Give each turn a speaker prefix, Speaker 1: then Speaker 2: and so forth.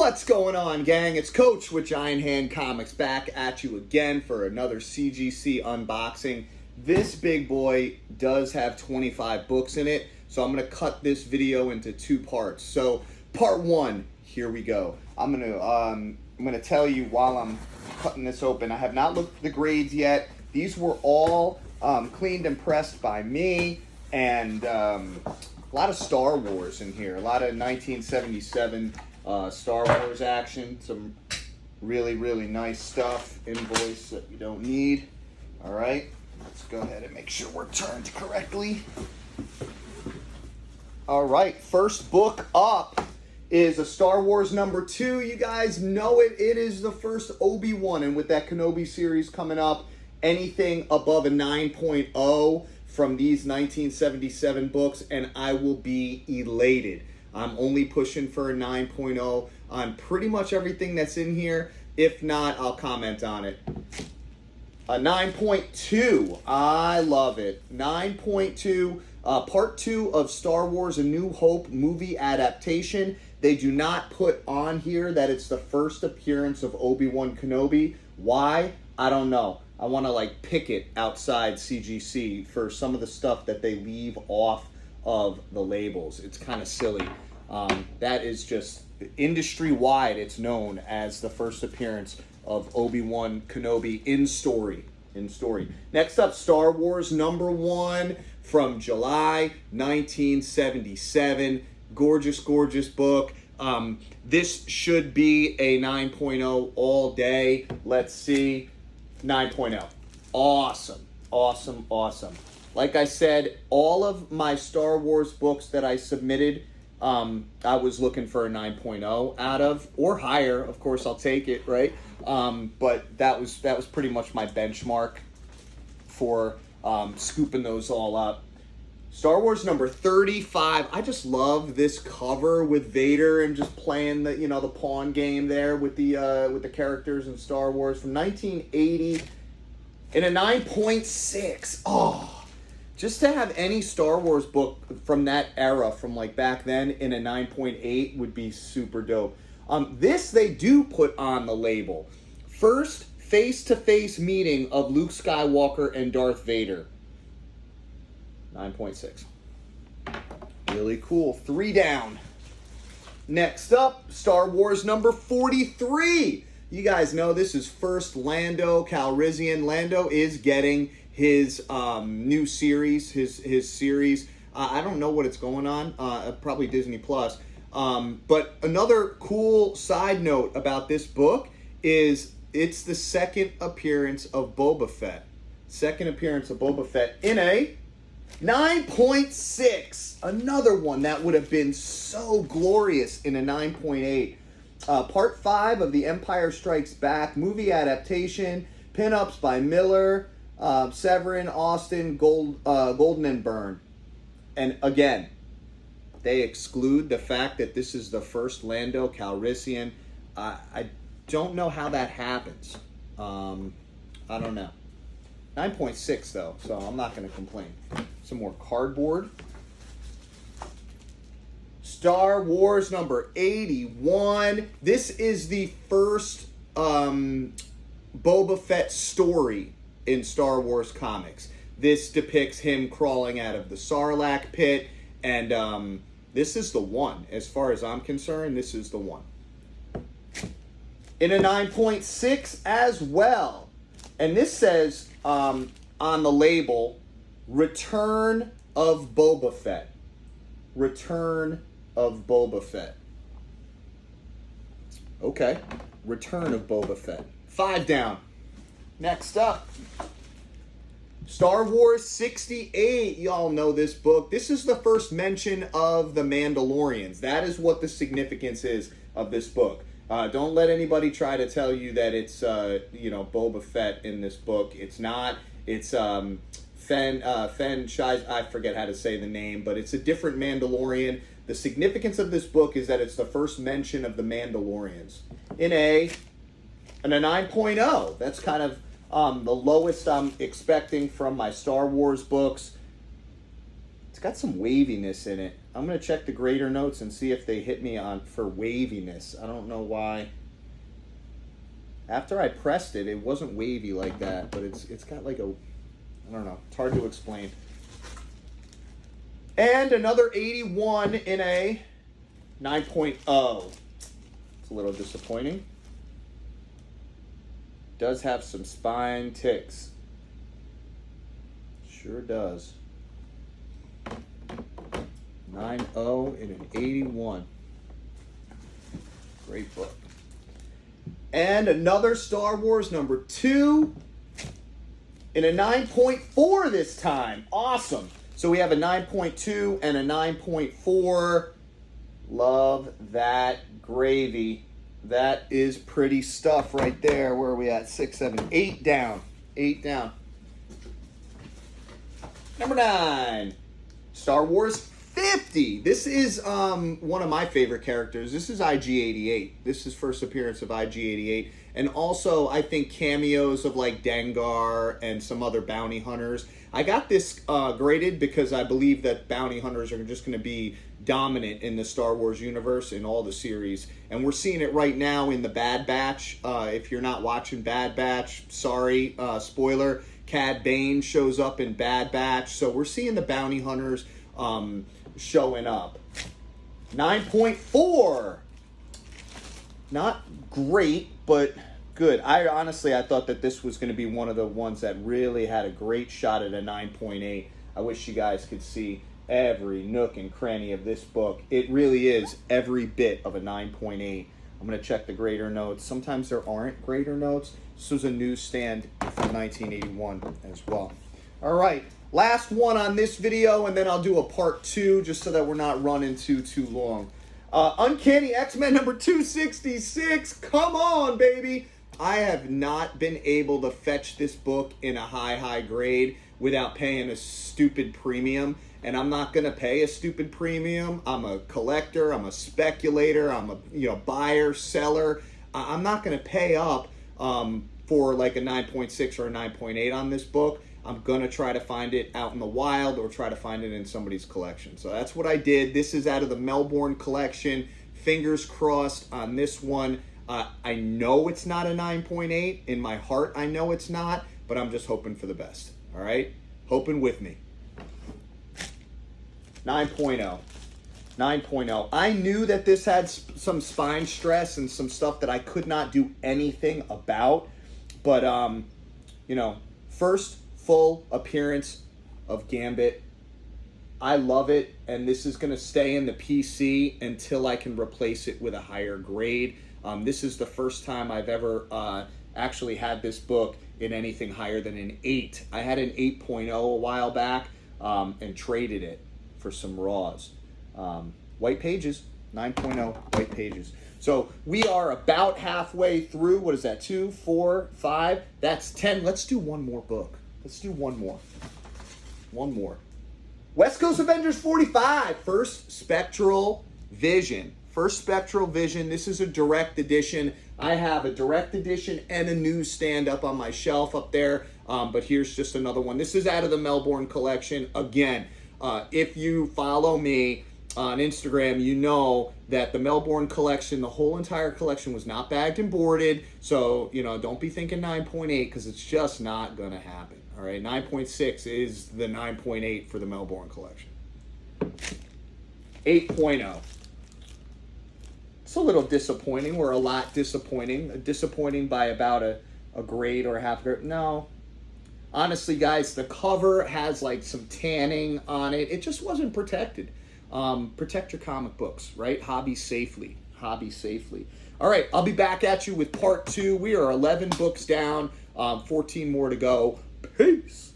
Speaker 1: What's going on, gang? It's Coach with Giant Hand Comics back at you again for another CGC unboxing. This big boy does have 25 books in it, so I'm going to cut this video into two parts. So, part one, here we go. I'm going to tell you while I'm cutting this open. I have not looked at the grades yet. These were all cleaned and pressed by me, and a lot of Star Wars in here. A lot of 1977 Star Wars action. Some really, really nice stuff. Invoice that you don't need. All right, let's go ahead and make sure we're turned correctly. All right, first book up is a Star Wars #2. You guys know it. It is the first Obi-Wan, and with that Kenobi series coming up, anything above a 9.0 from these 1977 books, and I will be elated. I'm only pushing for a 9.0 on pretty much everything that's in here. If not, I'll comment on it. A 9.2. I love it. 9.2. Part 2 of Star Wars A New Hope movie adaptation. They do not put on here that it's the first appearance of Obi-Wan Kenobi. Why? I don't know. I want to pick it outside CGC for some of the stuff that they leave off of the labels. It's kind of silly. That is just industry-wide. It's known as the first appearance of Obi-Wan Kenobi in story. Next up, Star Wars #1 from July 1977. Gorgeous, gorgeous book. This should be a 9.0 all day. Let's see. 9.0. Awesome. Awesome, awesome. Like I said, all of my Star Wars books that I submitted, I was looking for a 9.0 out of, or higher. Of course, I'll take it, right? But that was pretty much my benchmark for scooping those all up. Star Wars #35. I just love this cover with Vader and just playing the pawn game there with the characters in Star Wars from 1980 in a 9.6. Oh, just to have any Star Wars book from that era, from back then, in a 9.8 would be super dope. This they do put on the label. First face-to-face meeting of Luke Skywalker and Darth Vader. 9.6. Really cool. 3 down. Next up, Star Wars #43. You guys know this is first Lando Calrissian. Lando is getting his new series, his series. I don't know what it's going on. Probably Disney Plus. But another cool side note about this book is it's the second appearance of Boba Fett. Second appearance of Boba Fett in a 9.6. Another one that would have been so glorious in a 9.8. Part 5 of The Empire Strikes Back movie adaptation. Pinups by Miller, Severin, Austin, Golden, and Byrne. And again, they exclude the fact that this is the first Lando Calrissian. I don't know how that happens. I don't know. 9.6 though, so I'm not going to complain. Some more cardboard. Star Wars #81. This is the first Boba Fett story in Star Wars comics. This depicts him crawling out of the Sarlacc pit, and this is the one. As far as I'm concerned, this is the one. In a 9.6 as well. And this says on the label, Return of Boba Fett. Return of Boba Fett. Okay. Return of Boba Fett. 5 down. Next up, Star Wars '68. Y'all know this book. This is the first mention of the Mandalorians. That is what the significance is of this book. Don't let anybody try to tell you that it's Boba Fett in this book. It's not. It's Fen Shai. I forget how to say the name, but it's a different Mandalorian. The significance of this book is that it's the first mention of the Mandalorians in a 9.0. That's kind of the lowest I'm expecting from my Star Wars books. It's got some waviness in it. I'm going to check the grader notes and see if they hit me on for waviness. I don't know why. After I pressed it, it wasn't wavy like that, but it's got like a, I don't know, it's hard to explain. And another 81 in a 9.0. It's a little disappointing. Does have some spine ticks. Sure does. 9.0 in an 81. Great book. And another Star Wars number 2 in a 9.4 this time. Awesome. So we have a 9.2 and a 9.4. Love that gravy. That is pretty stuff right there. Where are we at? 6, 7, 8 down. 8 down. Number 9. Star Wars 50. This is one of my favorite characters. This is IG-88. This is first appearance of IG-88. And also, I think cameos of like Dengar and some other bounty hunters. I got this graded because I believe that bounty hunters are just going to be dominant in the Star Wars universe in all the series. And we're seeing it right now in the Bad Batch. If you're not watching Bad Batch, sorry, spoiler. Cad Bane shows up in Bad Batch. So we're seeing the bounty hunters showing up. 9.4. Not great, but good. I thought that this was going to be one of the ones that really had a great shot at a 9.8. I wish you guys could see every nook and cranny of this book. It really is every bit of a 9.8. I'm going to check the grader notes. Sometimes there aren't grader notes. This was a newsstand from 1981 as well. All right, last one on this video, and then I'll do a part 2 just so that we're not running too long. Uncanny XMen number 266. Come on, baby. I have not been able to fetch this book in a high grade without paying a stupid premium. And I'm not going to pay a stupid premium. I'm a collector. I'm a speculator. I'm a buyer, seller. I'm not going to pay up for like a 9.6 or a 9.8 on this book. I'm going to try to find it out in the wild or try to find it in somebody's collection. So that's what I did. This is out of the Melbourne collection. Fingers crossed on this one. I know it's not a 9.8. In my heart, I know it's not, but I'm just hoping for the best. All right? Hoping with me. 9.0. 9.0. I knew that this had some spine stress and some stuff that I could not do anything about. But, first full appearance of Gambit. I love it, and this is going to stay in the PC until I can replace it with a higher grade. This is the first time I've ever actually had this book in anything higher than an 8. I had an 8.0 a while back and traded it for some raws. White pages, 9.0 white pages. So we are about halfway through. What is that? 2, 4, 5. That's 10. Let's do one more book. Let's do one more. One more. West Coast Avengers 45. First Spectral Vision. First Spectral Vision. This is a direct edition. I have a direct edition and a newsstand up on my shelf up there. But here's just another one. This is out of the Melbourne collection. Again, if you follow me on Instagram, you know that the Melbourne collection, the whole entire collection was not bagged and boarded. So, don't be thinking 9.8 because it's just not going to happen. All right, 9.6 is the 9.8 for the Melbourne collection. 8.0. It's a little disappointing, or a lot disappointing. Disappointing by about a grade or a half grade. No. Honestly, guys, the cover has like some tanning on it. It just wasn't protected. Protect your comic books, right? Hobby safely. Hobby safely. All right, I'll be back at you with part 2. We are 11 books down, 14 more to go. Peace.